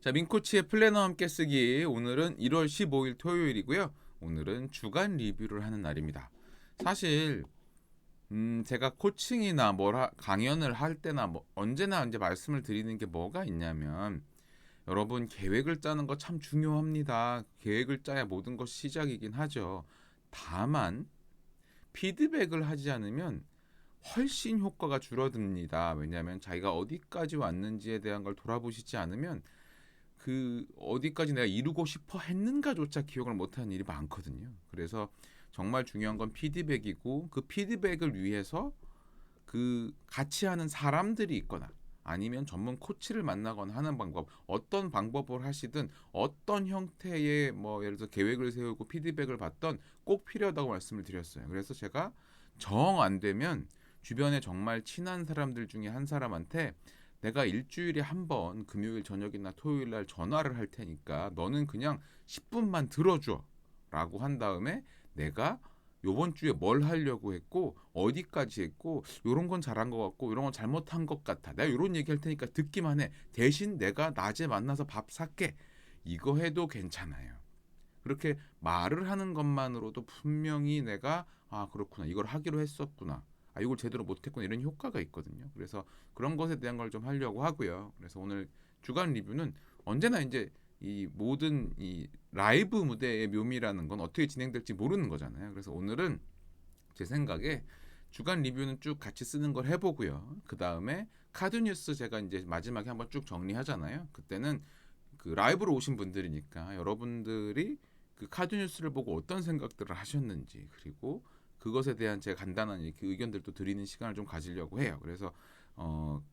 자, 민코치의 플래너 함께 쓰기. 오늘은 1월 15일 토요일이고요. 오늘은 주간 리뷰를 하는 날입니다. 사실 제가 코칭이나 강연을 할 때나 언제나 이제 말씀을 드리는 게 뭐가 있냐면, 여러분 계획을 짜는 거 참 중요합니다. 계획을 짜야 모든 것이 시작이긴 하죠. 다만 피드백을 하지 않으면 훨씬 효과가 줄어듭니다. 왜냐하면 자기가 어디까지 왔는지에 대한 걸 돌아보시지 않으면 그 어디까지 내가 이루고 싶어 했는가조차 기억을 못하는 일이 많거든요. 그래서 정말 중요한 건 피드백이고, 그 피드백을 위해서 그 같이 하는 사람들이 있거나 아니면 전문 코치를 만나거나 하는 방법, 어떤 방법을 하시든 어떤 형태의 예를 들어서 계획을 세우고 피드백을 받던 꼭 필요하다고 말씀을 드렸어요. 그래서 제가 정 안 되면 주변에 정말 친한 사람들 중에 한 사람한테 내가 일주일에 한 번 금요일 저녁이나 토요일 날 전화를 할 테니까 너는 그냥 10분만 들어줘 라고 한 다음에 내가 요번 주에 뭘 하려고 했고 어디까지 했고 요런 건 잘한 것 같고 요런 건 잘못한 것 같아, 내가 요런 얘기 할 테니까 듣기만 해, 대신 내가 낮에 만나서 밥 살게, 이거 해도 괜찮아요. 그렇게 말을 하는 것만으로도 분명히 내가 그렇구나, 이걸 하기로 했었구나, 이걸 제대로 못했구나, 이런 효과가 있거든요. 그래서 그런 것에 대한 걸 좀 하려고 하고요. 그래서 오늘 주간 리뷰는 언제나 이제 이 모든 이 라이브 무대의 묘미라는 건 어떻게 진행될지 모르는 거잖아요. 그래서 오늘은 제 생각에 주간 리뷰는 쭉 같이 쓰는 걸 해보고요. 그 다음에 카드 뉴스 제가 이제 마지막에 한번 쭉 정리하잖아요. 그때는 그 라이브로 오신 분들이니까 여러분들이 그 카드 뉴스를 보고 어떤 생각들을 하셨는지, 그리고 그것에 대한 제가 간단한 이렇게 의견들도 드리는 시간을 좀 가지려고 해요. 그래서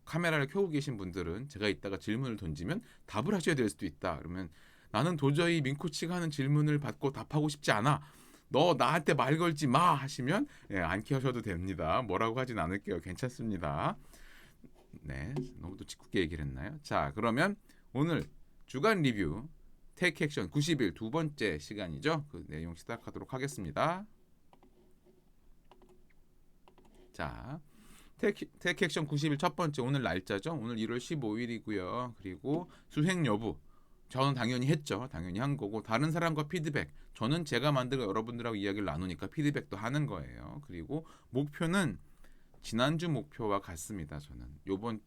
카메라를 켜고 계신 분들은 제가 이따가 질문을 던지면 답을 하셔야 될 수도 있다. 그러면 나는 도저히 민코치가 하는 질문을 받고 답하고 싶지 않아, 너 나한테 말 걸지 마 하시면 안 켜셔도 됩니다. 뭐라고 하진 않을게요. 괜찮습니다. 네, 너무 또 짓궂게 얘기를 했나요? 자, 그러면 오늘 주간 리뷰 테이크 액션 90일 두 번째 시간이죠. 그 내용 시작하도록 하겠습니다. 자, 테이크 액션 90일 첫 번째, 오늘 날짜죠. 오늘 1월 15일이고요. 그리고 수행 여부, 저는 당연히 했죠. 당연히 한 거고, 다른 사람과 피드백, 저는 제가 만들고 여러분들하고 이야기를 나누니까 피드백도 하는 거예요. 그리고 목표는 지난주 목표와 같습니다. 저는 요번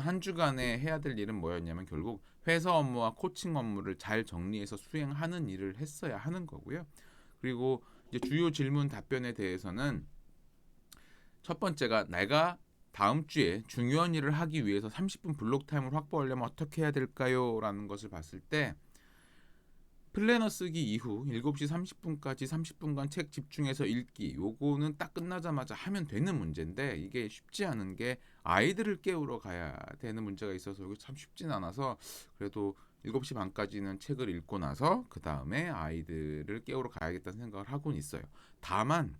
한 주간에 해야 될 일은 뭐였냐면, 결국 회사 업무와 코칭 업무를 잘 정리해서 수행하는 일을 했어야 하는 거고요. 그리고 이제 주요 질문 답변에 대해서는, 첫 번째가 내가 다음 주에 중요한 일을 하기 위해서 30분 블록 타임을 확보하려면 어떻게 해야 될까요? 라는 것을 봤을 때, 플래너 쓰기 이후 7시 30분까지 30분간 책 집중해서 읽기, 요거는 딱 끝나자마자 하면 되는 문제인데, 이게 쉽지 않은 게 아이들을 깨우러 가야 되는 문제가 있어서 이게 참 쉽진 않아서, 그래도 7시 반까지는 책을 읽고 나서 그 다음에 아이들을 깨우러 가야겠다는 생각을 하고는 있어요. 다만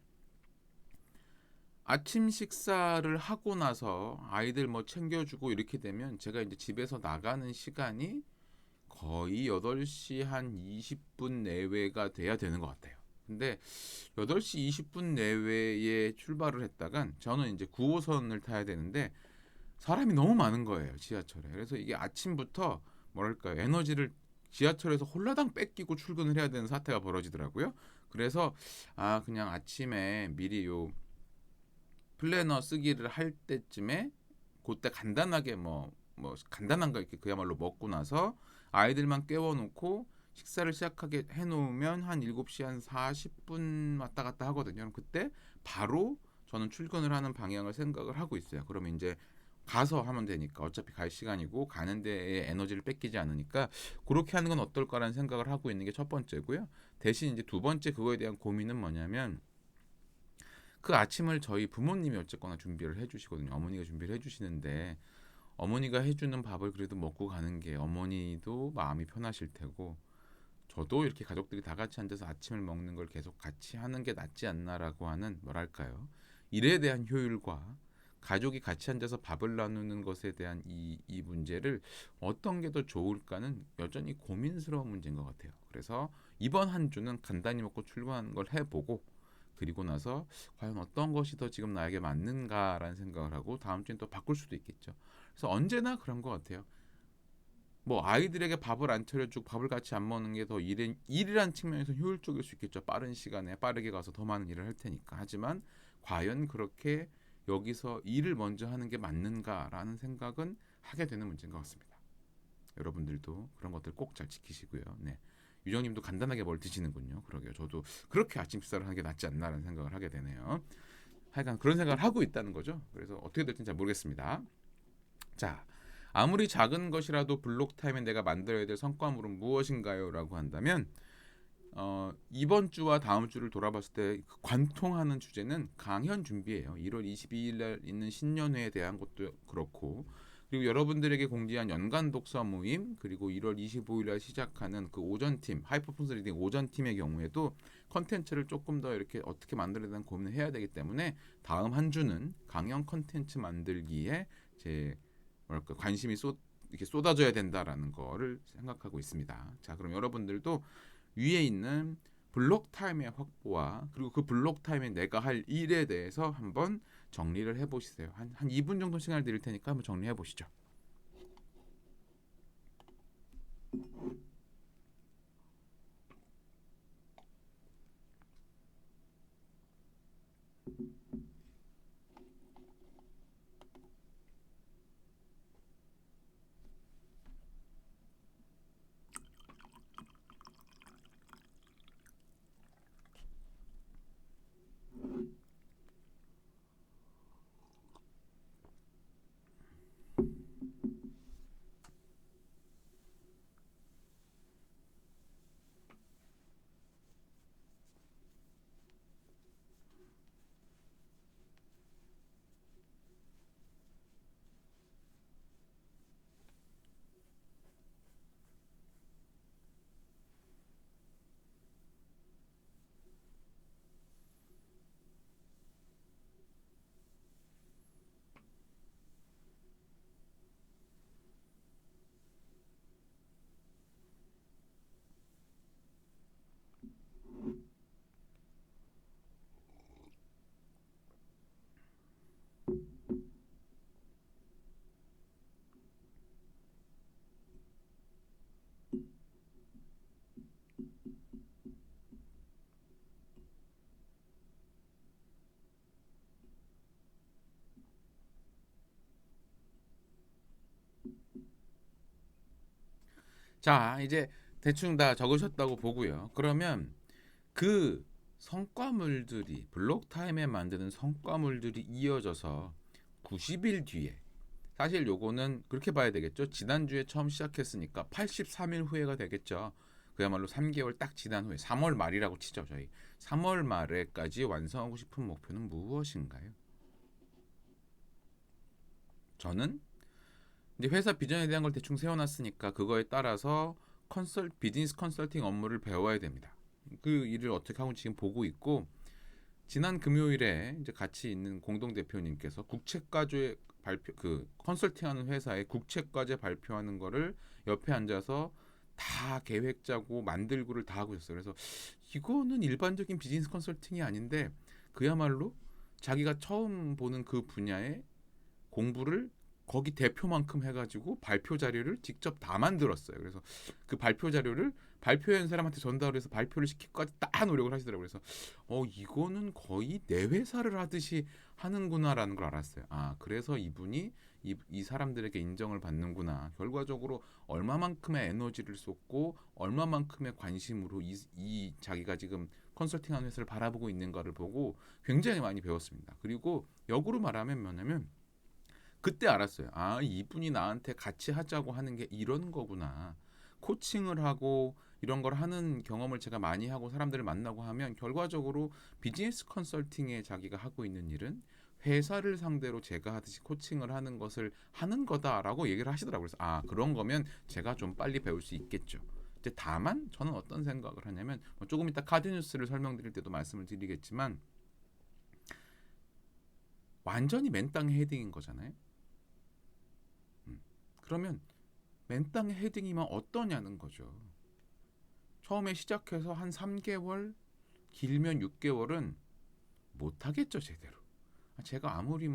아침 식사를 하고 나서 아이들 챙겨주고 이렇게 되면 제가 이제 집에서 나가는 시간이 거의 8시 한 20분 내외가 돼야 되는 것 같아요. 근데 8시 20분 내외에 출발을 했다간 저는 이제 9호선을 타야 되는데 사람이 너무 많은 거예요, 지하철에. 그래서 이게 아침부터 뭐랄까요, 에너지를 지하철에서 홀라당 뺏기고 출근을 해야 되는 사태가 벌어지더라고요. 그래서 그냥 아침에 미리 요 플래너 쓰기를 할 때쯤에 그때 간단하게 간단한 거 이렇게 그야말로 먹고 나서 아이들만 깨워놓고 식사를 시작하게 해놓으면 한 7시 한 40분 왔다 갔다 하거든요. 그럼 그때 바로 저는 출근을 하는 방향을 생각을 하고 있어요. 그러면 이제 가서 하면 되니까, 어차피 갈 시간이고 가는 데에 에너지를 뺏기지 않으니까 그렇게 하는 건 어떨까라는 생각을 하고 있는 게 첫 번째고요. 대신 이제 두 번째 그거에 대한 고민은 뭐냐면, 그 아침을 저희 부모님이 어쨌거나 준비를 해주시거든요. 어머니가 준비를 해주시는데, 어머니가 해주는 밥을 그래도 먹고 가는 게 어머니도 마음이 편하실 테고, 저도 이렇게 가족들이 다 같이 앉아서 아침을 먹는 걸 계속 같이 하는 게 낫지 않나라고 하는, 뭐랄까요, 일에 대한 효율과 가족이 같이 앉아서 밥을 나누는 것에 대한 이 문제를 어떤 게 더 좋을까는 여전히 고민스러운 문제인 것 같아요. 그래서 이번 한 주는 간단히 먹고 출근하는 걸 해보고, 그리고 나서 과연 어떤 것이 더 지금 나에게 맞는가라는 생각을 하고 다음 주엔 또 바꿀 수도 있겠죠. 그래서 언제나 그런 것 같아요. 뭐 아이들에게 밥을 안 차려주고 밥을 같이 안 먹는 게 더 일이란 측면에서 효율적일 수 있겠죠. 빠른 시간에 빠르게 가서 더 많은 일을 할 테니까. 하지만 과연 그렇게 여기서 일을 먼저 하는 게 맞는가라는 생각은 하게 되는 문제인 것 같습니다. 여러분들도 그런 것들 꼭 잘 지키시고요. 네. 유정님도 간단하게 뭘 드시는군요. 그러게요. 저도 그렇게 아침 식사를 하는 게 낫지 않나라는 생각을 하게 되네요. 하여간 그런 생각을 하고 있다는 거죠. 그래서 어떻게 될지는 잘 모르겠습니다. 자, 아무리 작은 것이라도 블록 타임에 내가 만들어야 될 성과물은 무엇인가요? 라고 한다면 이번 주와 다음 주를 돌아봤을 때 관통하는 주제는 강연 준비예요. 1월 22일 날 있는 신년회에 대한 것도 그렇고, 그리고 여러분들에게 공지한 연간 독서 모임, 그리고 1월 25일 날 시작하는 그 오전팀 하이퍼폰스 리딩 오전팀의 경우에도 컨텐츠를 조금 더 이렇게 어떻게 만들어야 되는 고민을 해야 되기 때문에 다음 한 주는 강연 컨텐츠 만들기에 제 뭐랄까 관심이 이렇게 쏟아져야 된다라는 거를 생각하고 있습니다. 자, 그럼 여러분들도 위에 있는 블록 타임의 확보와 그리고 그 블록 타임에 내가 할 일에 대해서 한번 정리를 해보시세요. 한 2분 정도 시간을 드릴 테니까 한번 정리해 보시죠. 자, 이제 대충 다 적으셨다고 보고요. 그러면 그 성과물들이 블록 타임에 만드는 성과물들이 이어져서 90일 뒤에 사실 요거는 그렇게 봐야 되겠죠. 지난주에 처음 시작했으니까 83일 후회가 되겠죠. 그야말로 3개월 딱 지난 후에 3월 말이라고 치죠. 저희 3월 말에까지 완성하고 싶은 목표는 무엇인가요? 저는 이제 회사 비전에 대한 걸 대충 세워놨으니까 그거에 따라서 비즈니스 컨설팅 업무를 배워야 됩니다. 그 일을 어떻게 하고 지금 보고 있고 지난 금요일에 이제 같이 있는 공동 대표님께서 국책과제 발표 그 컨설팅하는 회사의 국책과제 발표하는 거를 옆에 앉아서 다 계획 짜고 만들고를 다 하고 있어요. 그래서 이거는 일반적인 비즈니스 컨설팅이 아닌데 그야말로 자기가 처음 보는 그 분야의 공부를 거기 대표만큼 해가지고 발표 자료를 직접 다 만들었어요. 그래서 그 발표 자료를 발표한 사람한테 전달을 해서 발표를 시키기까지 다 노력을 하시더라고요. 그래서 이거는 거의 내 회사를 하듯이 하는구나라는 걸 알았어요. 아, 그래서 이분이 이 사람들에게 인정을 받는구나. 결과적으로 얼마만큼의 에너지를 쏟고 얼마만큼의 관심으로 이 자기가 지금 컨설팅하는 회사를 바라보고 있는가를 보고 굉장히 많이 배웠습니다. 그리고 역으로 말하면 뭐냐면 그때 알았어요. 아, 이분이 나한테 같이 하자고 하는 게 이런 거구나. 코칭을 하고 이런 걸 하는 경험을 제가 많이 하고 사람들을 만나고 하면 결과적으로 비즈니스 컨설팅에 자기가 하고 있는 일은 회사를 상대로 제가 하듯이 코칭을 하는 것을 하는 거다라고 얘기를 하시더라고요. 그래서 그런 거면 제가 좀 빨리 배울 수 있겠죠. 이제 다만 저는 어떤 생각을 하냐면 조금 이따 카드 뉴스를 설명드릴 때도 말씀을 드리겠지만 완전히 맨땅에 헤딩인 거잖아요. 그러면 맨땅에 헤딩이면 어떠냐는 거죠. 처음에 시작해서 한 3개월, 길면 6개월은 못하겠죠, 제대로. 제가 아무리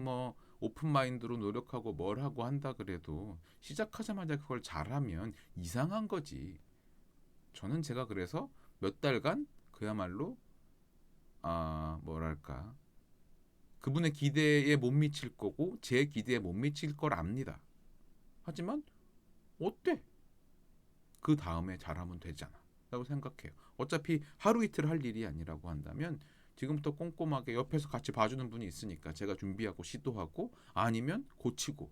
오픈 마인드로 노력하고 뭘 하고 한다 그래도 시작하자마자 그걸 잘하면 이상한 거지. 저는 제가 그래서 몇 달간 그야말로 뭐랄까 그분의 기대에 못 미칠 거고 제 기대에 못 미칠 걸 압니다. 하지만 어때? 그 다음에 잘하면 되잖아 라고 생각해요. 어차피 하루 이틀 할 일이 아니라고 한다면 지금부터 꼼꼼하게 옆에서 같이 봐주는 분이 있으니까 제가 준비하고 시도하고 아니면 고치고.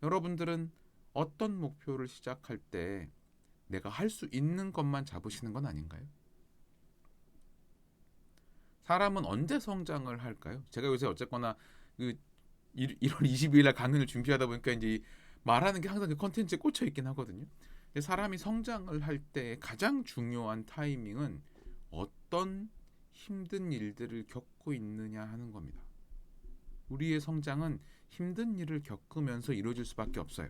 여러분들은 어떤 목표를 시작할 때 내가 할 수 있는 것만 잡으시는 건 아닌가요? 사람은 언제 성장을 할까요? 제가 요새 어쨌거나 그 1월 22일 날 강연을 준비하다 보니까 이제 말하는 게 항상 그 컨텐츠에 꽂혀 있긴 하거든요. 근데 사람이 성장을 할 때 가장 중요한 타이밍은 어떤 힘든 일들을 겪고 있느냐 하는 겁니다. 우리의 성장은 힘든 일을 겪으면서 이루어질 수밖에 없어요.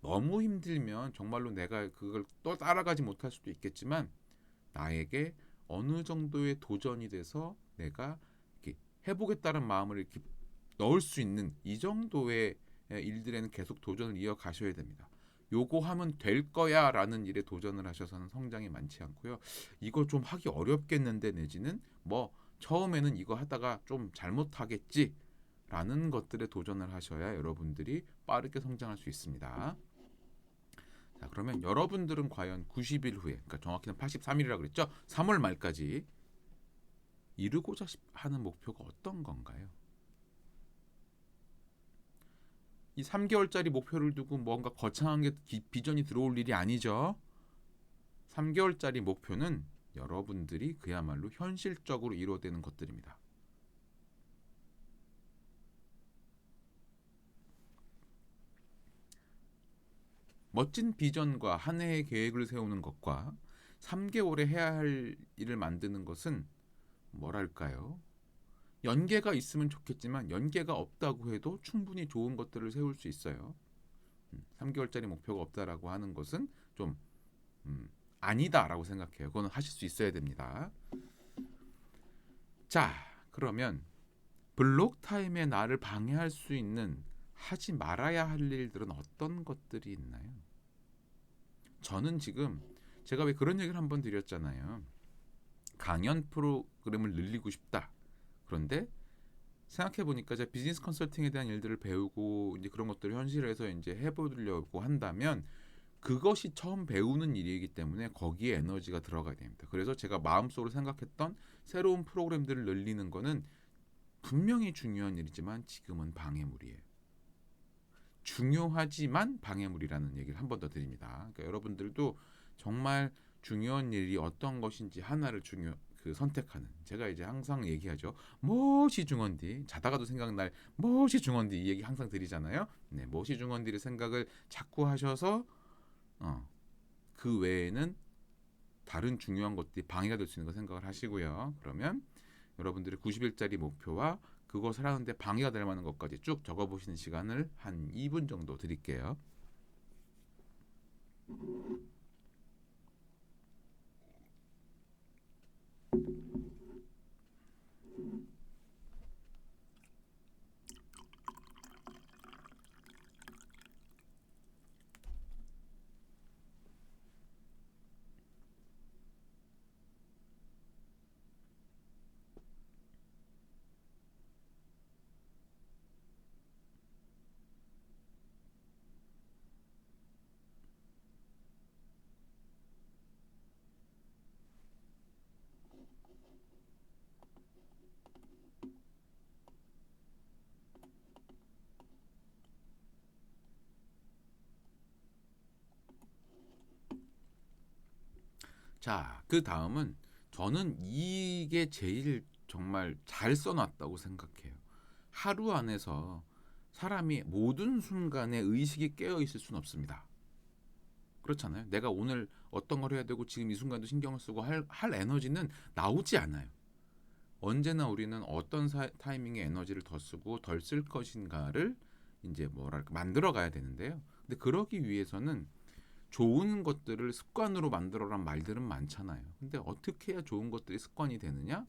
너무 힘들면 정말로 내가 그걸 또 따라가지 못할 수도 있겠지만 나에게 어느 정도의 도전이 돼서 내가 이렇게 해보겠다는 마음을 이렇게 넣을 수 있는 이 정도의 일들에는 계속 도전을 이어가셔야 됩니다. 요거 하면 될 거야 라는 일에 도전을 하셔서는 성장이 많지 않고요. 이거 좀 하기 어렵겠는데 내지는 뭐 처음에는 이거 하다가 좀 잘못하겠지 라는 것들에 도전을 하셔야 여러분들이 빠르게 성장할 수 있습니다. 자, 그러면 여러분들은 과연 90일 후에, 그러니까 정확히는 83일이라고 그랬죠? 3월 말까지 이루고자 하는 목표가 어떤 건가요? 이 3개월짜리 목표를 두고 뭔가 거창한 게 비전이 들어올 일이 아니죠. 3개월짜리 목표는 여러분들이 그야말로 현실적으로 이루어되는 것들입니다. 멋진 비전과 한 해의 계획을 세우는 것과 3개월에 해야 할 일을 만드는 것은 뭐랄까요? 연계가 있으면 좋겠지만 연계가 없다고 해도 충분히 좋은 것들을 세울 수 있어요. 3개월짜리 목표가 없다라고 하는 것은 좀 아니다라고 생각해요. 그건 하실 수 있어야 됩니다. 자, 그러면 블록 타임의 나를 방해할 수 있는 하지 말아야 할 일들은 어떤 것들이 있나요? 저는 지금 제가 왜 그런 얘기를 한번 드렸잖아요. 강연 프로그램을 늘리고 싶다. 그런데 생각해 보니까 제가 비즈니스 컨설팅에 대한 일들을 배우고 이제 그런 것들을 현실에서 이제 해보려고 한다면 그것이 처음 배우는 일이기 때문에 거기에 에너지가 들어가야 됩니다. 그래서 제가 마음속으로 생각했던 새로운 프로그램들을 늘리는 거는 분명히 중요한 일이지만 지금은 방해물이에요. 중요하지만 방해물이라는 얘기를 한 번 더 드립니다. 그러니까 여러분들도 정말 중요한 일이 어떤 것인지 하나를 선택하는. 제가 이제 항상 얘기하죠. 무엇이 중요한디? 자다가도 생각날 무엇이 중요한디 이 얘기 항상 드리잖아요. 네, 무엇이 중요한디를 생각을 자꾸 하셔서 그 외에는 다른 중요한 것들이 방해가 될 수 있는 거 생각을 하시고요. 그러면 여러분들의 90일짜리 목표와 그것을 하는데 방해가 될 만한 것까지 쭉 적어보시는 시간을 한 2분 정도 드릴게요. 자, 그 다음은 저는 이게 제일 정말 잘 써놨다고 생각해요. 하루 안에서 사람이 모든 순간에 의식이 깨어 있을 수는 없습니다. 그렇잖아요. 내가 오늘 어떤 걸 해야 되고 지금 이 순간도 신경을 쓰고 할 에너지는 나오지 않아요. 언제나 우리는 어떤 타이밍에 에너지를 더 쓰고 덜 쓸 것인가를 이제 뭐랄까 만들어 가야 되는데요. 근데 그러기 위해서는 좋은 것들을 습관으로 만들어란 말들은 많잖아요. 근데 어떻게 해야 좋은 것들이 습관이 되느냐?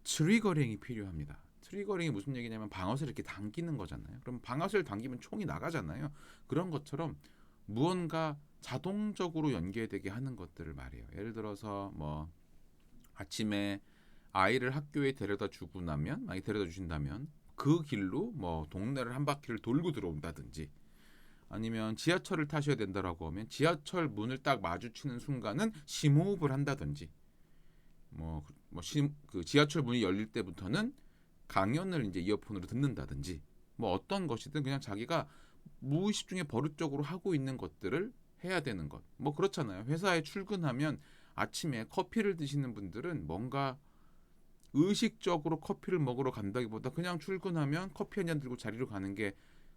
트리거링이 필요합니다. 트리거링이 무슨 얘기냐면 방아쇠를 이렇게 당기는 거잖아요. 그럼 방아쇠를 당기면 총이 나가잖아요. 그런 것처럼 무언가 자동적으로 연계되게 하는 것들을 말해요. 예를 들어서 뭐 아침에 아이를 학교에 데려다 주고 나면, 만약 데려다 주신다면 그 길로 뭐 동네를 한 바퀴를 돌고 들어온다든지, 아니면 지하철을 타셔야 된다라고 하면 지하철 문을 딱 마주치는 순간은 심호흡을 한다든지, 그 지하철 문이 열릴 때부터는 강연을 이제 이어폰으로 듣는다든지, 뭐 어떤 것이든 그냥 자기가 무의식 중에 버릇적으로 하고 있는 것들을 해야 되는 것. 뭐 그렇잖아요. 회사에 출근하면 아침에 커피를 드시는 분들은 뭔가 의식적으로 커피를 먹으러 간다기보다 그냥 출근하면 커피 한 잔 들고 자리로 가는 게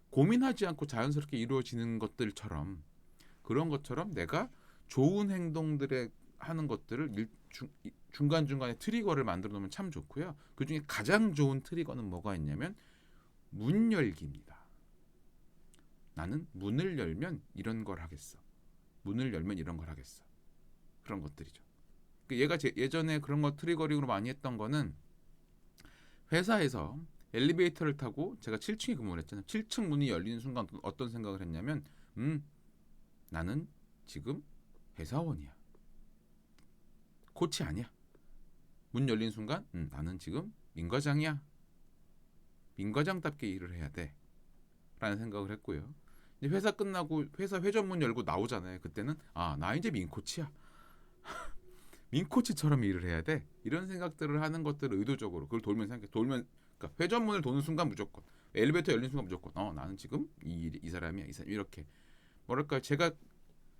고민하지 않고 자연스럽게 이루어지는 것들처럼, 그런 것처럼 내가 좋은 행동들에 하는 것들을 중간중간에 트리거를 만들어 놓으면 참 좋고요. 그중에 가장 좋은 트리거는 뭐가 있냐면 문 열기입니다. 나는 문을 열면 이런 걸 하겠어. 문을 열면 이런 걸 하겠어. 그런 것들이죠. 얘가 예전에 그런 거 트리거링으로 많이 했던 거는, 회사에서 엘리베이터를 타고 제가 7층에 근무를 했잖아요. 7층 문이 열리는 순간 어떤 생각을 했냐면, 나는 지금 회사원이야. 코치 아니야. 문 열린 순간, 나는 지금 민과장이야. 민과장답게 일을 해야 돼. 라는 생각을 했고요. 이제 회사 끝나고 회사 회전문 열고 나오잖아요. 그때는 나 이제 민코치야. 민코치처럼 일을 해야 돼. 이런 생각들을 하는 것들을 의도적으로 그걸 돌면 생각해. 그러니까 회전문을 도는 순간 무조건, 엘리베이터 열린 순간 무조건 나는 지금 이 사람이야. 이 사람 이렇게, 뭐랄까, 제가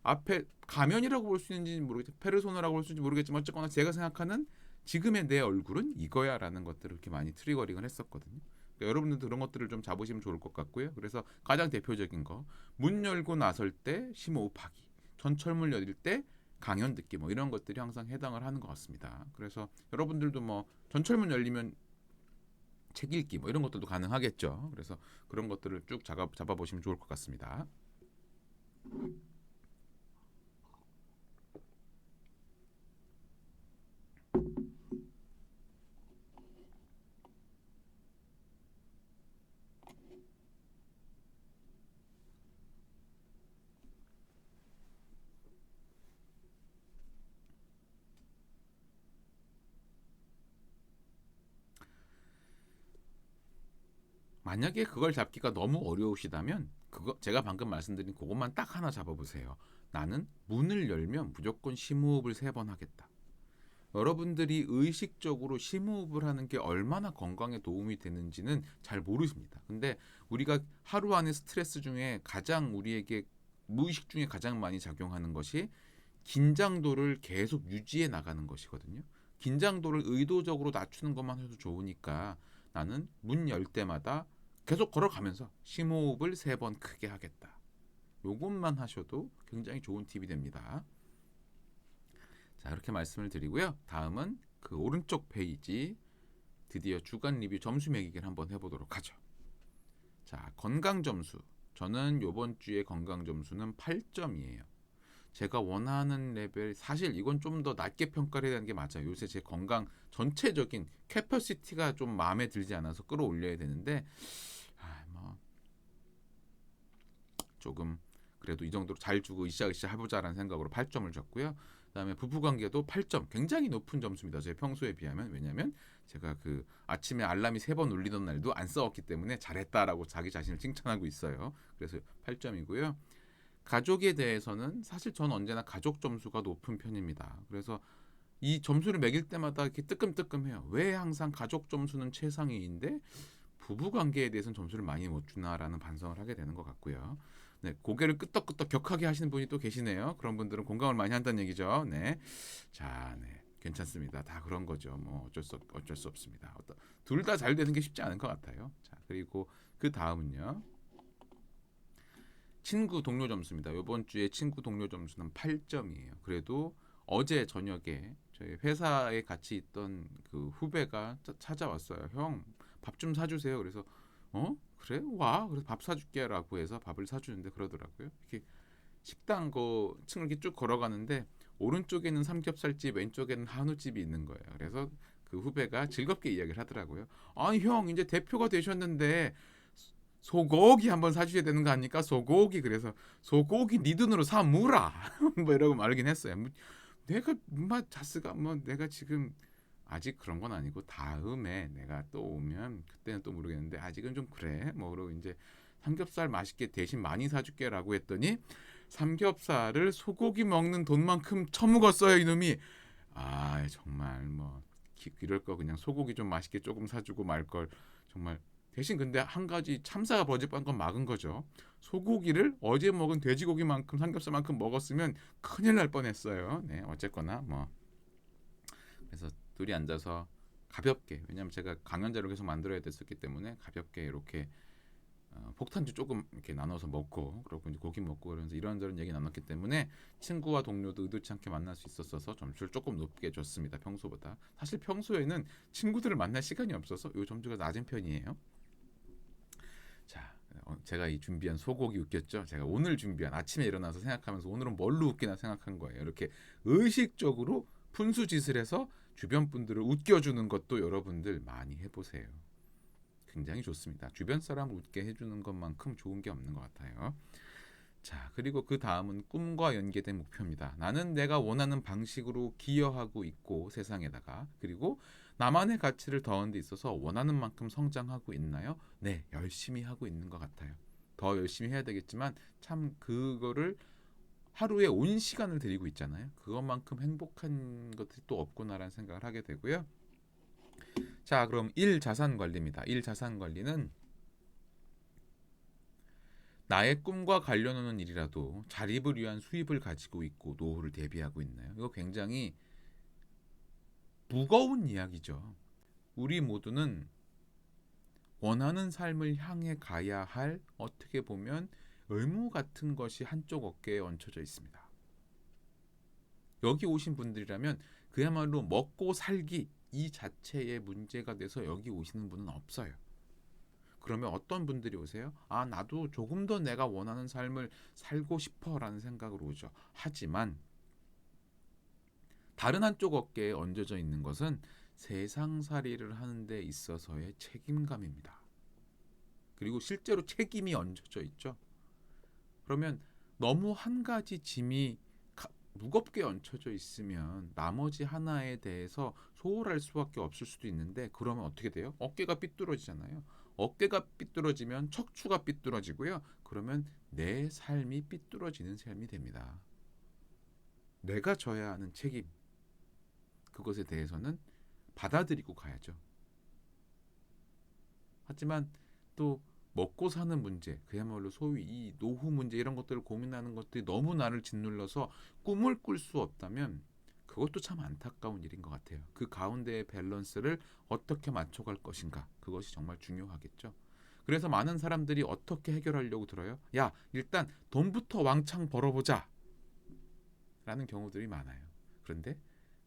앞에 가면이라고 볼 수 있는지 모르겠지만, 페르소나라고 볼 수 있는지 모르겠지만, 어쨌거나 제가 생각하는 지금의 내 얼굴은 이거야라는 것들을 이렇게 많이 트리거링을 했었거든요. 그러니까 여러분들도 그런 것들을 좀 잡으시면 좋을 것 같고요. 그래서 가장 대표적인 거, 문 열고 나설 때 심호흡하기, 전철문 열릴 때 강연 듣기, 뭐 이런 것들이 항상 해당을 하는 것 같습니다. 그래서 여러분들도 뭐 전철문 열리면 책 읽기, 뭐 이런 것들도 가능하겠죠. 그래서 그런 것들을 쭉 잡아보시면 좋을 것 같습니다. 만약에 그걸 잡기가 너무 어려우시다면, 그거 제가 방금 말씀드린 그것만 딱 하나 잡아보세요. 나는 문을 열면 무조건 심호흡을 3번 하겠다. 여러분들이 의식적으로 심호흡을 하는 게 얼마나 건강에 도움이 되는지는 잘 모르십니다. 근데 우리가 하루 안에 스트레스 중에 가장 우리에게 무의식 중에 가장 많이 작용하는 것이 긴장도를 계속 유지해 나가는 것이거든요. 긴장도를 의도적으로 낮추는 것만 해도 좋으니까 나는 문 열 때마다 계속 걸어가면서 심호흡을 3번 크게 하겠다. 요것만 하셔도 굉장히 좋은 팁이 됩니다. 자, 이렇게 말씀을 드리고요. 다음은 그 오른쪽 페이지, 드디어 주간 리뷰 점수 매기기를 한번 해보도록 하죠. 자, 건강 점수. 저는 요번 주에 건강 점수는 8점이에요. 제가 원하는 레벨, 사실 이건 좀 더 낮게 평가를 해야 되는 게 맞아요. 요새 제 건강 전체적인 캐퍼시티가 좀 마음에 들지 않아서 끌어올려야 되는데, 뭐 조금 그래도 이 정도로 잘 주고 으쌰으쌰 해보자라는 생각으로 8점을 줬고요. 그다음에 부부관계도 8점, 굉장히 높은 점수입니다. 제 평소에 비하면. 왜냐하면 제가 그 아침에 알람이 3번 울리던 날도 안 싸웠기 때문에 잘했다라고 자기 자신을 칭찬하고 있어요. 그래서 8점이고요. 가족에 대해서는 사실 전 언제나 가족 점수가 높은 편입니다. 그래서 이 점수를 매길 때마다 이렇게 뜨끔뜨끔해요. 왜 항상 가족 점수는 최상위인데 부부 관계에 대해서는 점수를 많이 못 주나라는 반성을 하게 되는 것 같고요. 네, 고개를 끄덕끄덕 격하게 하시는 분이 또 계시네요. 그런 분들은 공감을 많이 한다는 얘기죠. 네, 자, 네, 괜찮습니다. 다 그런 거죠. 뭐 어쩔 수 없습니다. 둘 다 잘 되는 게 쉽지 않은 것 같아요. 자, 그리고 그 다음은요. 친구 동료 점수입니다. 이번 주에 친구 동료 점수는 8점이에요. 그래도 어제 저녁에 저희 회사에 같이 있던 그 후배가 찾아왔어요. 형, 밥 좀 사주세요. 그래서 그래? 와. 그래서 밥 사줄게라고 해서 밥을 사주는데 그러더라고요. 이렇게 식당 그 층을 이렇게 쭉 걸어가는데 오른쪽에는 삼겹살집, 왼쪽에는 한우집이 있는 거예요. 그래서 그 후배가 즐겁게 이야기를 하더라고요. 아니 형 이제 대표가 되셨는데 소고기 한번 사주셔야 되는 거 아닙니까? 소고기. 그래서 소고기 네 돈으로 사 무라 뭐 이러고 말긴 했어요. 뭐 내가 자스가 내가 지금 아직 그런 건 아니고 다음에 내가 또 오면 그때는 또 모르겠는데 아직은 좀 그래 뭐 그러고 이제 삼겹살 맛있게 대신 많이 사줄게라고 했더니 삼겹살을 소고기 먹는 돈만큼 처먹었어요 이놈이. 아 정말 이럴 거 그냥 소고기 좀 맛있게 조금 사주고 말 걸. 정말 대신 근데 한 가지 참사가 벌어질 뻔한 건 막은 거죠. 소고기를 어제 먹은 돼지고기만큼 삼겹살만큼 먹었으면 큰일 날 뻔했어요. 네 어쨌거나 그래서 둘이 앉아서 가볍게, 왜냐면 제가 강연자를 계속 만들어야 됐었기 때문에 가볍게 이렇게 폭탄주 조금 이렇게 나눠서 먹고 그리고 이제 고기 먹고 그러면서 이런저런 얘기 나눴기 때문에 친구와 동료도 의도치 않게 만날 수 있었어서 점수를 조금 높게 줬습니다. 평소보다. 사실 평소에는 친구들을 만날 시간이 없어서 요 점수가 낮은 편이에요. 자, 제가 이 준비한 소고기 웃겼죠? 제가 오늘 준비한 아침에 일어나서 생각하면서 오늘은 뭘로 웃기나 생각한 거예요. 이렇게 의식적으로 푼수짓을 해서 주변 분들을 웃겨주는 것도 여러분들 많이 해보세요. 굉장히 좋습니다. 주변 사람을 웃게 해주는 것만큼 좋은 게 없는 것 같아요. 자, 그리고 그 다음은 꿈과 연계된 목표입니다. 나는 내가 원하는 방식으로 기여하고 있고 세상에다가, 그리고 나만의 가치를 더하는 데 있어서 원하는 만큼 성장하고 있나요? 네, 열심히 하고 있는 것 같아요. 더 열심히 해야 되겠지만 참 그거를 하루에 온 시간을 들이고 있잖아요. 그것만큼 행복한 것들이 또 없구나라는 생각을 하게 되고요. 자, 그럼 1자산 관리입니다. 1자산 관리는 나의 꿈과 관련하는 일이라도 자립을 위한 수입을 가지고 있고 노후를 대비하고 있나요? 이거 굉장히 무거운 이야기죠. 우리 모두는 원하는 삶을 향해 가야 할 어떻게 보면 의무 같은 것이 한쪽 어깨에 얹혀져 있습니다. 여기 오신 분들이라면 그야말로 먹고 살기 이 자체의 문제가 돼서 여기 오시는 분은 없어요. 그러면 어떤 분들이 오세요? 아, 나도 조금 더 내가 원하는 삶을 살고 싶어라는 생각으로 오죠. 하지만 다른 한쪽 어깨에 얹어져 있는 것은 세상살이를 하는 데 있어서의 책임감입니다. 그리고 실제로 책임이 얹어져 있죠. 그러면 너무 한 가지 짐이 무겁게 얹혀져 있으면 나머지 하나에 대해서 소홀할 수밖에 없을 수도 있는데, 그러면 어떻게 돼요? 어깨가 삐뚤어지잖아요. 어깨가 삐뚤어지면 척추가 삐뚤어지고요. 그러면 내 삶이 삐뚤어지는 삶이 됩니다. 내가 져야 하는 책임, 그것에 대해서는 받아들이고 가야죠. 하지만 또 먹고 사는 문제, 그야말로 소위 이 노후 문제 이런 것들을 고민하는 것들이 너무 나를 짓눌러서 꿈을 꿀 수 없다면 그것도 참 안타까운 일인 것 같아요. 그 가운데의 밸런스를 어떻게 맞춰갈 것인가, 그것이 정말 중요하겠죠. 그래서 많은 사람들이 어떻게 해결하려고 들어요? 야, 일단 돈부터 왕창 벌어보자 라는 경우들이 많아요. 그런데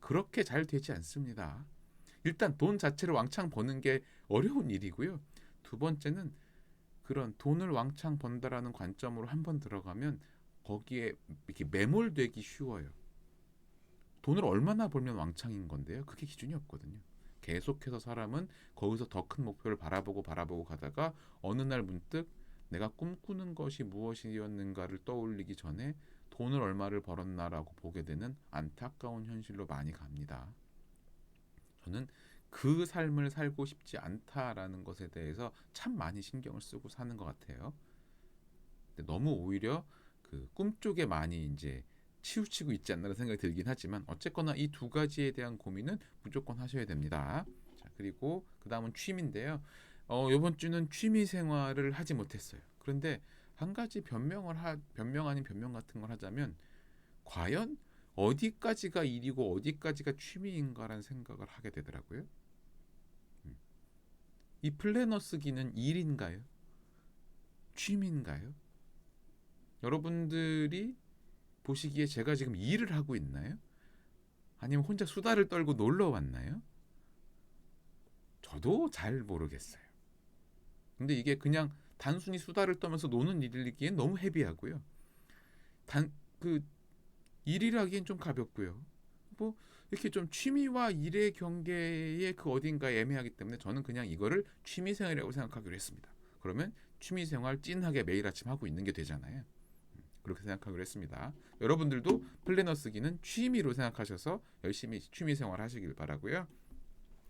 그렇게 잘 되지 않습니다. 일단 돈 자체를 왕창 버는 게 어려운 일이고요. 두 번째는 그런 돈을 왕창 번다라는 관점으로 한번 들어가면 거기에 이렇게 매몰되기 쉬워요. 돈을 얼마나 벌면 왕창인 건데요. 그게 기준이 없거든요. 계속해서 사람은 거기서 더 큰 목표를 바라보고 가다가 어느 날 문득 내가 꿈꾸는 것이 무엇이었는가를 떠올리기 전에 돈을 얼마를 벌었나라고 보게 되는 안타까운 현실로 많이 갑니다. 저는 그 삶을 살고 싶지 않다라는 것에 대해서 참 많이 신경을 쓰고 사는 것 같아요. 근데 너무 오히려 그 꿈 쪽에 많이 이제 치우치고 있지 않나라는 생각이 들긴 하지만 어쨌거나 이 두 가지에 대한 고민은 무조건 하셔야 됩니다. 자, 그리고 그 다음은 취미인데요. 이번 주는 취미 생활을 하지 못했어요. 그런데 한 가지 변명 아닌 변명 같은 걸 하자면, 과연 어디까지가 일이고 어디까지가 취미인가라는 생각을 하게 되더라고요. 이 플래너 쓰기는 일인가요? 취미인가요? 여러분들이 보시기에 제가 지금 일을 하고 있나요? 아니면 혼자 수다를 떨고 놀러 왔나요? 저도 잘 모르겠어요. 근데 이게 그냥 단순히 수다를 떨면서 노는 일이기엔 너무 헤비하고요. 그 일이라기엔 좀 가볍고요. 뭐 이렇게 좀 취미와 일의 경계의 그 어딘가에 애매하기 때문에 저는 그냥 이거를 취미생활이라고 생각하기로 했습니다. 그러면 취미생활 찐하게 매일 아침 하고 있는 게 되잖아요. 그렇게 생각하기로 했습니다. 여러분들도 플래너 쓰기는 취미로 생각하셔서 열심히 취미생활 하시길 바라고요.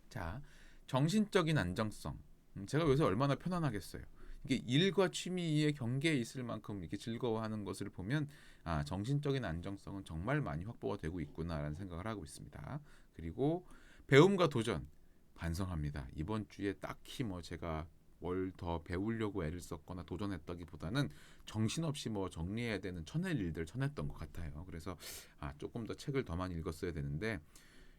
자, 정신적인 안정성. 제가 요새 얼마나 편안하겠어요. 이게 일과 취미의 경계에 있을 만큼 이렇게 즐거워하는 것을 보면 정신적인 안정성은 정말 많이 확보가 되고 있구나라는 생각을 하고 있습니다. 그리고 배움과 도전 반성합니다. 이번 주에 딱히 뭐 제가 뭘 더 배우려고 애를 썼거나 도전했다기보다는 정신없이 뭐 정리해야 되는 쳐낼 일들 쳐냈던 것 같아요. 그래서 조금 더 책을 더 많이 읽었어야 되는데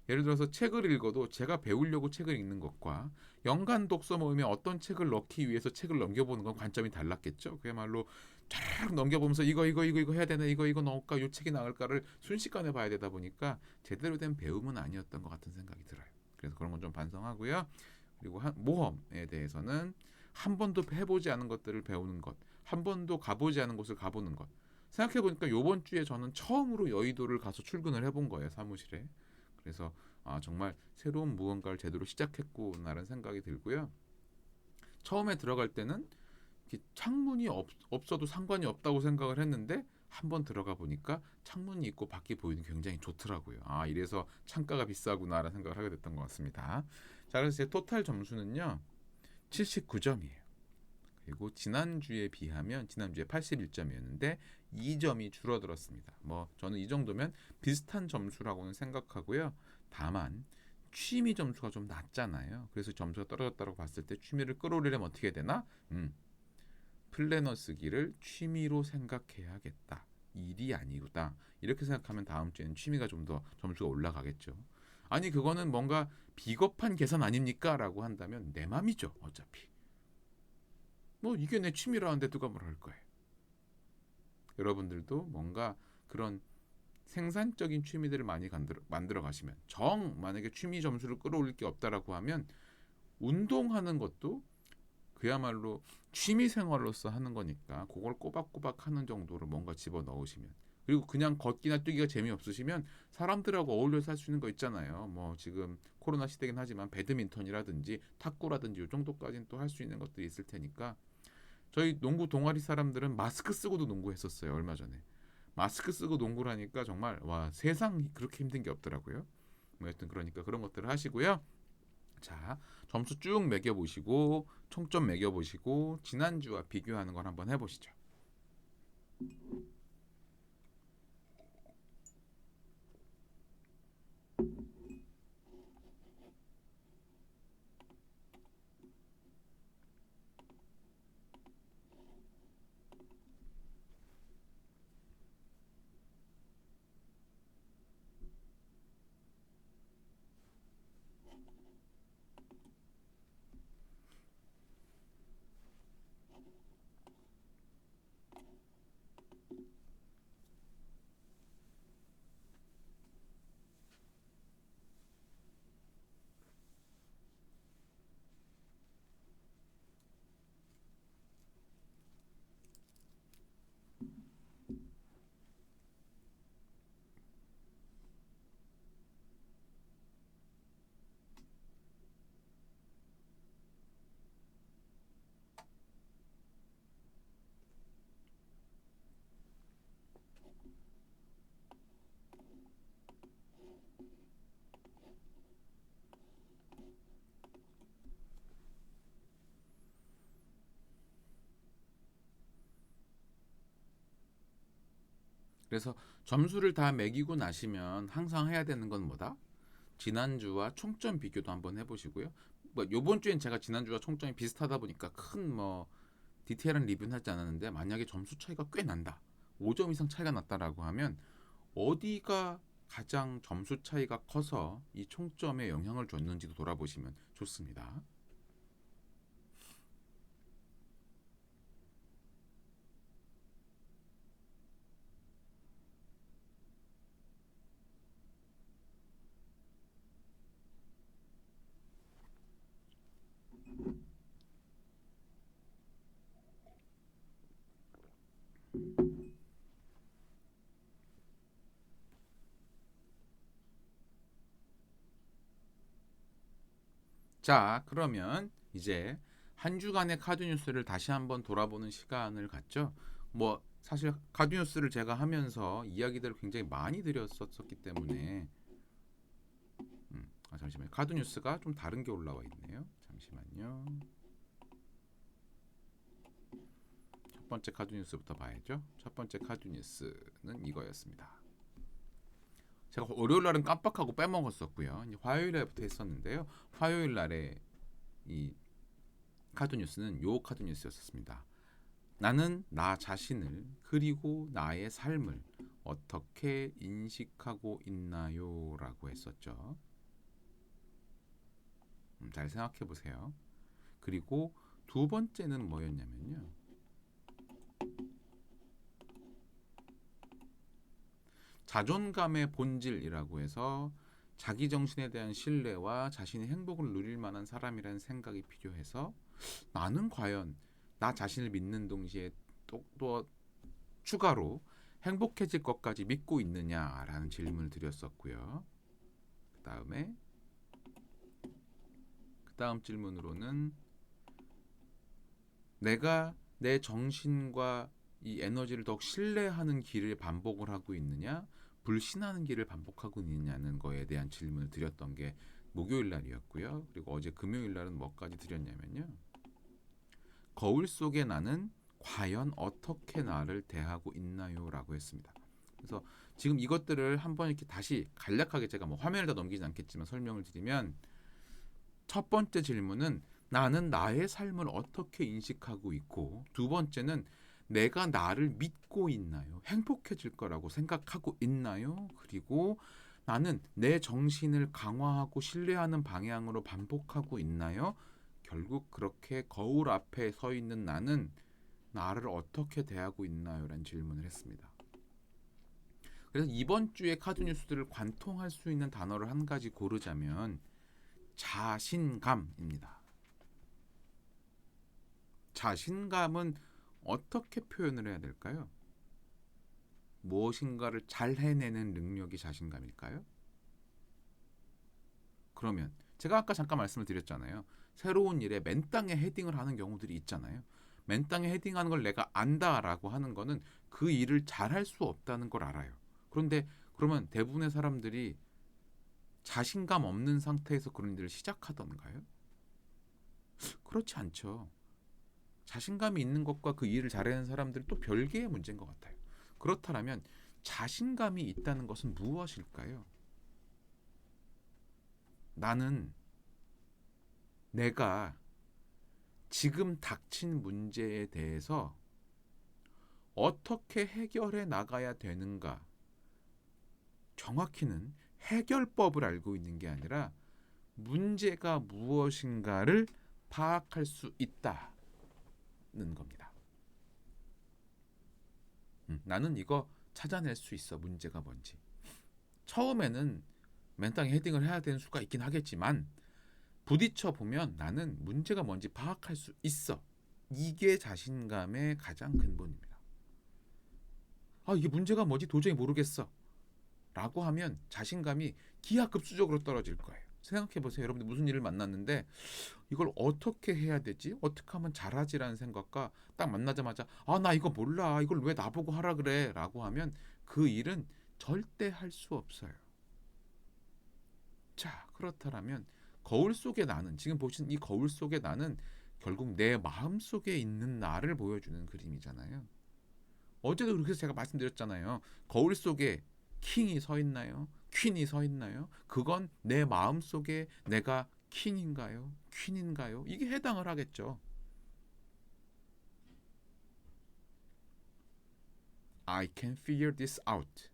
예를 들어서 책을 읽어도 제가 배우려고 책을 읽는 것과 연간 독서 모임에 어떤 책을 넣기 위해서 책을 넘겨보는 건 관점이 달랐겠죠. 그야말로 쫙 넘겨보면서 이거 해야 되나 이거 넣을까 요 책이 나을까를 순식간에 봐야 되다 보니까 제대로 된 배움은 아니었던 것 같은 생각이 들어요. 그래서 그런 건 좀 반성하고요. 그리고 모험에 대해서는 한 번도 해보지 않은 것들을 배우는 것, 한 번도 가보지 않은 곳을 가보는 것. 생각해보니까 요번 주에 저는 처음으로 여의도를 가서 출근을 해본 거예요, 사무실에. 그래서 정말 새로운 무언가를 제대로 시작했구나라는 생각이 들고요. 처음에 들어갈 때는 창문이 없어도 상관이 없다고 생각을 했는데 한번 들어가 보니까 창문이 있고 밖이 보이는 게 굉장히 좋더라고요. 이래서 창가가 비싸구나라는 생각을 하게 됐던 것 같습니다. 자, 그래서 제 토탈 점수는요 79점이에요. 그리고 지난주에 비하면 지난주에 81점이었는데 2점이 줄어들었습니다. 뭐 저는 이 정도면 비슷한 점수라고는 생각하고요. 다만 취미 점수가 좀 낮잖아요. 그래서 점수가 떨어졌다고 봤을 때 취미를 끌어올리려면 어떻게 해야 되나? 플래너 쓰기를 취미로 생각해야겠다. 일이 아니구나. 이렇게 생각하면 다음 주에는 취미가 좀 더 점수가 올라가겠죠. 아니 그거는 뭔가 비겁한 계산 아닙니까? 라고 한다면 내 맘이죠. 어차피. 뭐 이게 내 취미라는데 누가 뭐라 할 거예요. 여러분들도 뭔가 그런 생산적인 취미들을 많이 만들어 가시면 만약에 취미 점수를 끌어올릴 게 없다라고 하면 운동하는 것도 그야말로 취미 생활로서 하는 거니까 그걸 꼬박꼬박 하는 정도로 뭔가 집어 넣으시면 그리고 그냥 걷기나 뛰기가 재미없으시면 사람들하고 어울려서 할 수 있는 거 있잖아요. 뭐 지금 코로나 시대긴 하지만 배드민턴이라든지 탁구라든지 이 정도까지는 또 할 수 있는 것들이 있을 테니까 저희 농구 동아리 사람들은 마스크 쓰고도 농구했었어요. 얼마 전에. 마스크 쓰고 농구를 하니까 정말 와 세상 그렇게 힘든 게 없더라고요. 뭐 여튼 그러니까 그런 것들을 하시고요. 자, 점수 쭉 매겨보시고 총점 매겨보시고 지난주와 비교하는 걸 한번 해보시죠. 그래서 점수를 다 매기고 나시면 항상 해야 되는 건 뭐다? 지난주와 총점 비교도 한번 해보시고요. 뭐 요번 주엔 제가 지난주와 총점이 비슷하다 보니까 큰 뭐 디테일한 리뷰는 하지 않았는데 만약에 점수 차이가 꽤 난다. 5점 이상 차이가 났다라고 하면 어디가 가장 점수 차이가 커서 이 총점에 영향을 줬는지도 돌아보시면 좋습니다. 자, 그러면 이제 한 주간의 카드 뉴스를 다시 한번 돌아보는 시간을 갖죠. 뭐 사실 카드 뉴스를 제가 하면서 이야기들을 굉장히 많이 드렸었기 때문에 잠시만요. 카드 뉴스가 좀 다른 게 올라와 있네요. 잠시만요. 첫 번째 카드 뉴스부터 봐야죠. 첫 번째 카드 뉴스는 이거였습니다. 제가 월요일 날은 깜빡하고 빼먹었었고요. 이제 화요일 날부터 했었는데요. 화요일 날에 이 카드 뉴스는 요 카드 뉴스였습니다. 나는 나 자신을 그리고 나의 삶을 어떻게 인식하고 있나요? 라고 했었죠. 잘 생각해 보세요. 그리고 두 번째는 뭐였냐면요. 자존감의 본질이라고 해서 자기 정신에 대한 신뢰와 자신의 행복을 누릴 만한 사람이라는 생각이 필요해서 나는 과연 나 자신을 믿는 동시에 또 추가로 행복해질 것까지 믿고 있느냐라는 질문을 드렸었고요. 그 다음 질문으로는 내가 내 정신과 이 에너지를 더욱 신뢰하는 길을 반복을 하고 있느냐, 불신하는 길을 반복하고 있느냐는 거에 대한 질문을 드렸던 게 목요일 날이었고요. 그리고 어제 금요일 날은 뭐까지 드렸냐면요. 거울 속에 나는 과연 어떻게 나를 대하고 있나요? 라고 했습니다. 그래서 지금 이것들을 한번 이렇게 다시 간략하게 제가 뭐 화면을 다 넘기진 않겠지만 설명을 드리면 첫 번째 질문은 나는 나의 삶을 어떻게 인식하고 있고 두 번째는 내가 나를 믿고 있나요? 행복해질 거라고 생각하고 있나요? 그리고 나는 내 정신을 강화하고 신뢰하는 방향으로 반복하고 있나요? 결국 그렇게 거울 앞에 서 있는 나는 나를 어떻게 대하고 있나요? 라는 질문을 했습니다. 그래서 이번 주에 카드 뉴스들을 관통할 수 있는 단어를 한 가지 고르자면 자신감입니다. 자신감은 어떻게 표현을 해야 될까요? 무엇인가를 잘 해내는 능력이 자신감일까요? 그러면 제가 아까 잠깐 말씀을 드렸잖아요. 새로운 일에 맨땅에 헤딩을 하는 경우들이 있잖아요. 맨땅에 헤딩하는 걸 내가 안다라고 하는 거는 그 일을 잘할 수 없다는 걸 알아요. 그런데 그러면 대부분의 사람들이 자신감 없는 상태에서 그런 일을 시작하던가요? 그렇지 않죠. 자신감이 있는 것과 그 일을 잘하는 사람들은 또 별개의 문제인 것 같아요. 그렇다면 자신감이 있다는 것은 무엇일까요? 나는 내가 지금 닥친 문제에 대해서 어떻게 해결해 나가야 되는가? 정확히는 해결법을 알고 있는 게 아니라 문제가 무엇인가를 파악할 수 있다는 겁니다. 나는 이거 찾아낼 수 있어. 문제가 뭔지. 처음에는 맨땅에 헤딩을 해야 되는 수가 있긴 하겠지만 부딪혀 보면 나는 문제가 뭔지 파악할 수 있어. 이게 자신감의 가장 근본입니다. 아, 이게 문제가 뭐지? 도저히 모르겠어. 라고 하면 자신감이 기하급수적으로 떨어질 거예요. 생각해 보세요. 여러분들 무슨 일을 만났는데 이걸 어떻게 해야 되지? 어떻게 하면 잘하지라는 생각과 딱 만나자마자 아, 나 이거 몰라. 이걸 왜 나보고 하라 그래? 라고 하면 그 일은 절대 할 수 없어요. 자, 그렇다면 거울 속의 나는 지금 보신 이 거울 속의 나는 결국 내 마음 속에 있는 나를 보여주는 그림이잖아요. 어제도 그렇게 제가 말씀드렸잖아요. 거울 속에 킹이 서 있나요? 퀸이 서 있나요? 그건 내 마음 속에 내가 킹인가요? 퀸인가요? 이게 해당을 하겠죠. I can figure this out.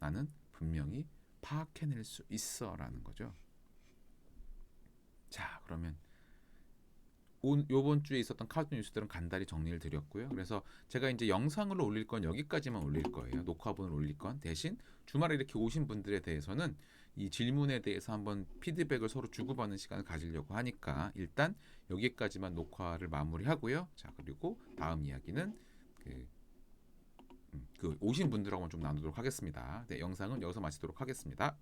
나는 분명히 파악해낼 수 있어라는 거죠. 자, 그러면 요번 주에 있었던 카드 뉴스들은 간단히 정리를 드렸고요. 그래서 제가 이제 영상으로 올릴 건 여기까지만 올릴 거예요. 녹화본을 올릴 건 대신 주말에 이렇게 오신 분들에 대해서는 이 질문에 대해서 한번 피드백을 서로 주고받는 시간을 가지려고 하니까 일단 여기까지만 녹화를 마무리하고요. 자, 그리고 다음 이야기는 그 오신 분들하고 좀 나누도록 하겠습니다. 네, 영상은 여기서 마치도록 하겠습니다.